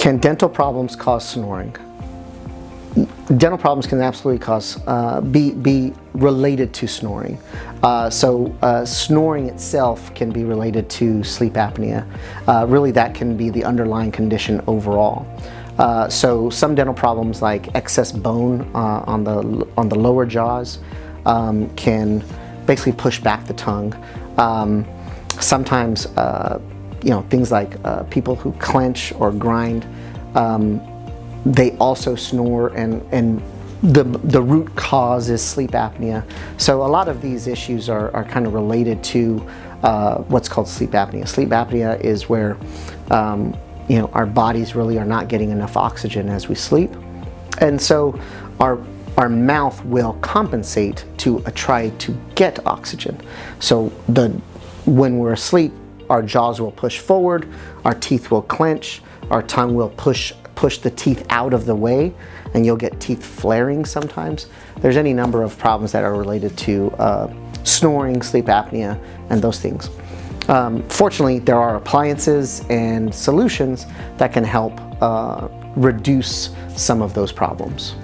Can dental problems cause snoring? Dental problems can absolutely be related to snoring. Snoring itself can be related to sleep apnea. Really, that can be the underlying condition overall. So some dental problems like excess bone on the lower jaws can basically push back the tongue. Sometimes things like people who clench or grind, they also snore, and the root cause is sleep apnea. So a lot of these issues are kind of related to what's called sleep apnea. Sleep apnea is where our bodies really are not getting enough oxygen as we sleep, and so our mouth will compensate to try to get oxygen. So when we're asleep, our jaws will push forward, our teeth will clench, our tongue will push the teeth out of the way, and you'll get teeth flaring sometimes. There's any number of problems that are related to snoring, sleep apnea, and those things. Fortunately, there are appliances and solutions that can help reduce some of those problems.